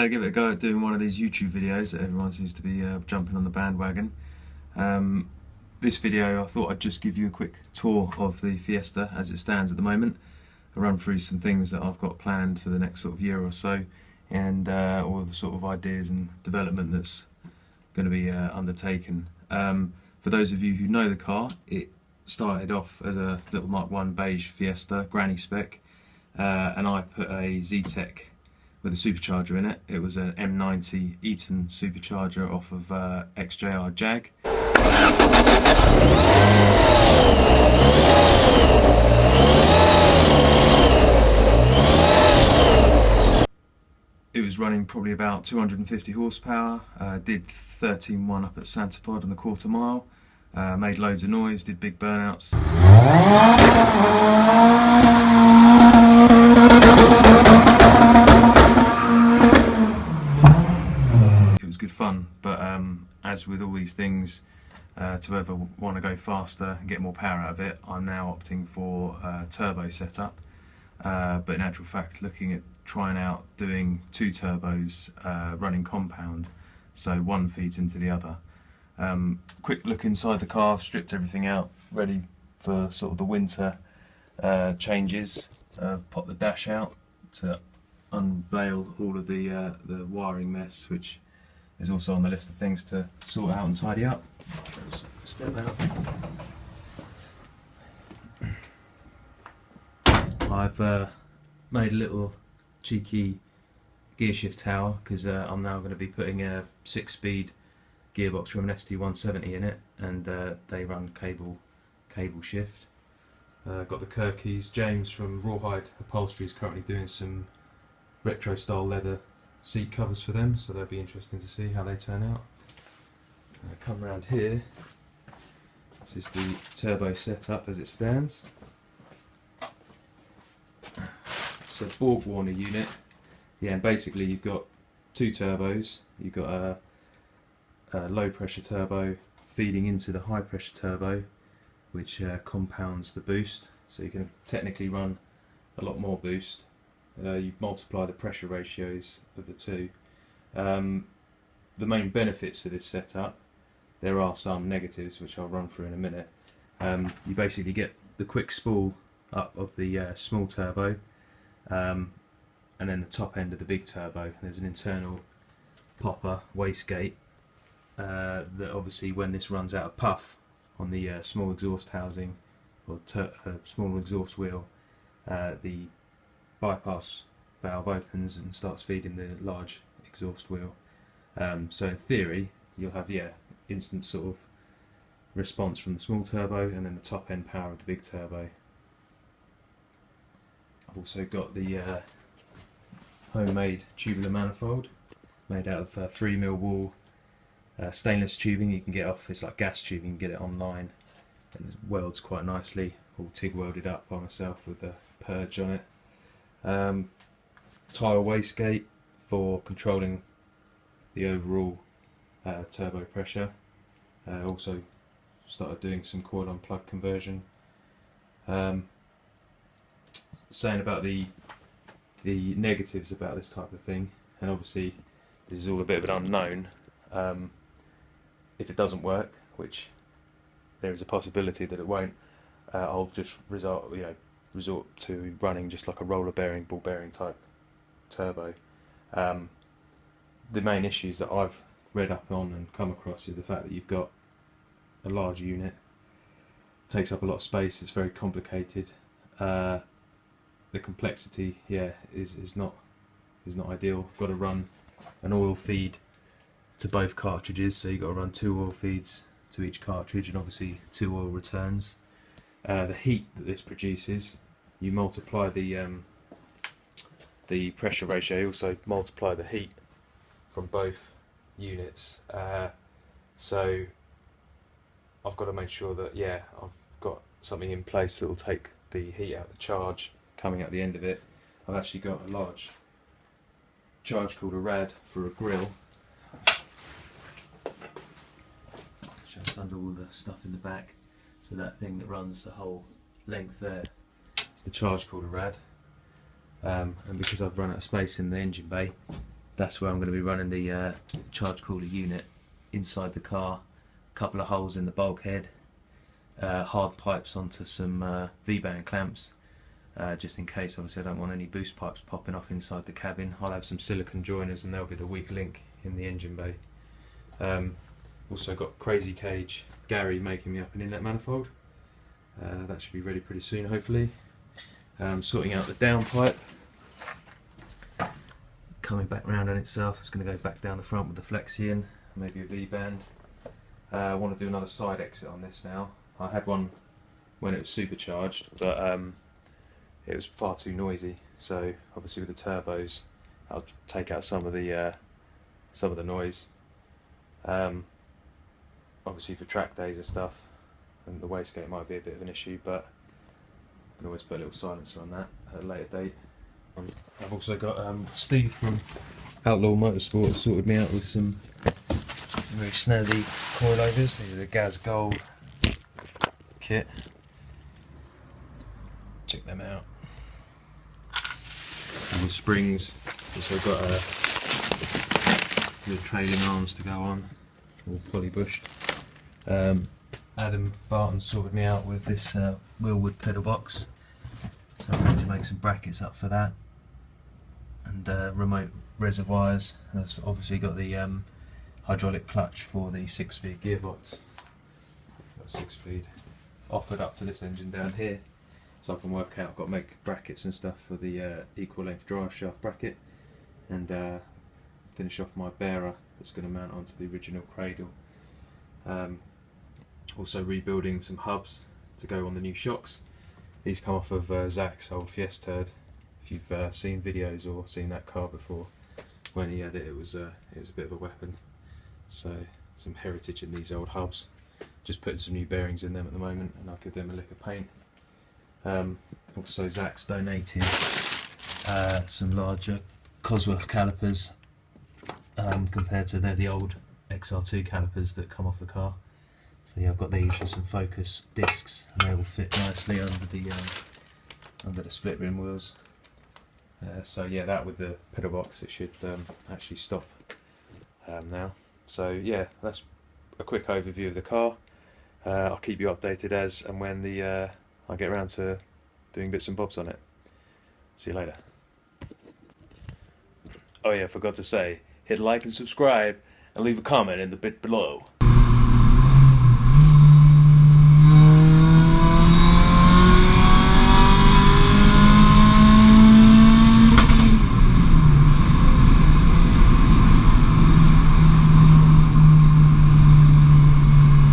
give it a go at doing one of these YouTube videos that everyone seems to be jumping on the bandwagon. This video I thought I'd just give you a quick tour of the Fiesta as it stands at the moment. I'll run through some things that I've got planned for the next sort of year or so, and all the sort of ideas and development that's going to be undertaken. For those of you who know the car, it started off as a little Mark 1 beige Fiesta, granny spec, and I put a Z-Tech with a supercharger in it. It was an M90 Eaton supercharger off of XJR Jag. It was running probably about 250 horsepower, did 13.1 up at Santa Pod on the quarter mile, made loads of noise, did big burnouts. It was good fun, but as with all these things, to ever want to go faster and get more power out of it, I'm now opting for a turbo setup. But in actual fact, looking at trying out doing two turbos running compound, so one feeds into the other. Quick look inside the car, stripped everything out, ready for sort of the winter changes. Pop the dash out to unveil all of the wiring mess, which is also on the list of things to sort out and tidy up. Step out. I've made a little cheeky gear shift tower because I'm now going to be putting a 6-speed gearbox from an ST170 in it, and they run cable shift. Got the Kirkies. James from Rawhide Upholstery is currently doing some retro style leather seat covers for them, so they'll be interesting to see how they turn out. Come around here. This is the turbo setup as it stands. It's a Borg Warner unit. Yeah, and basically you've got two turbos. You've got a low pressure turbo feeding into the high pressure turbo, which compounds the boost, so you can technically run a lot more boost. You multiply the pressure ratios of the two. The main benefits of this setup, there are some negatives which I'll run through in a minute. You basically get the quick spool up of the small turbo, and then the top end of the big turbo. There's an internal popper wastegate that obviously, when this runs out of puff on the small exhaust housing or small exhaust wheel, the bypass valve opens and starts feeding the large exhaust wheel. So in theory you'll have instant sort of response from the small turbo, and then the top end power of the big turbo. I've also got the homemade tubular manifold made out of 3mm wool stainless tubing. You can get off, it's like gas tubing, you can get it online, and it welds quite nicely, all TIG welded up by myself with a purge on it. Tile wastegate for controlling the overall turbo pressure. Also started doing some coil on plug conversion. Saying about the negatives about this type of thing, and obviously this is all a bit of an unknown. If it doesn't work, which there is a possibility that it won't, I'll just resort to running just like a roller bearing, ball bearing type turbo. The main issues that I've read up on and come across is the fact that you've got a large unit, takes up a lot of space, it's very complicated. The complexity is not ideal. Got to run an oil feed to both cartridges, so you've got to run 2 oil feeds to each cartridge, and obviously 2 oil returns. The heat that this produces, you multiply the pressure ratio, you also multiply the heat from both units. So I've got to make sure that I've got something in place that will take the heat out of the charge coming out the end of it. I've actually got a large charge cooler rad for a grill. Just under all the stuff in the back, so that thing that runs the whole length there is the charge cooler rad. And because I've run out of space in the engine bay, that's where I'm going to be running the charge cooler unit inside the car. A couple of holes in the bulkhead, hard pipes onto some V-band clamps, just in case. Obviously I don't want any boost pipes popping off inside the cabin. I'll have some silicone joiners and they'll be the weak link in the engine bay. Also got Crazy Cage Gary making me up an inlet manifold. That should be ready pretty soon, hopefully. Sorting out the downpipe, coming back round on itself. It's going to go back down the front with the flexi in, maybe a V-band. I want to do another side exit on this now. I had one when it was supercharged, but it was far too noisy. So obviously with the turbos, I'll take out some of the noise. Obviously for track days and stuff, and the wastegate might be a bit of an issue, but I can always put a little silencer on that at a later date. I've also got Steve from Outlaw Motorsport has sorted me out with some very snazzy coilovers. These are the Gaz Gold kit. Check them out. And the springs, also got the trailing arms to go on, all fully bushed. Adam Barton sorted me out with this Wheelwood pedal box, so I need to make some brackets up for that, and remote reservoirs. I've obviously got the hydraulic clutch for the 6-speed gearbox. Got 6-speed offered up to this engine down here, so I can work out. I've got to make brackets and stuff for the equal length drive shaft bracket, and finish off my bearer that's going to mount onto the original cradle. Also rebuilding some hubs to go on the new shocks. These come off of Zach's old Fiesta. If you've seen videos or seen that car before, when he had it, it was a bit of a weapon. So some heritage in these old hubs. Just putting some new bearings in them at the moment, and I'll give them a lick of paint. Also Zach's donated some larger Cosworth calipers, compared to they're the old XR2 calipers that come off the car. So yeah, I've got these with some focus discs, and they will fit nicely under the split rim wheels. So yeah, that with the pedal box, it should actually stop now. So yeah, that's a quick overview of the car. I'll keep you updated as and when I get around to doing bits and bobs on it. See you later. Oh yeah, forgot to say, hit like and subscribe and leave a comment in the bit below.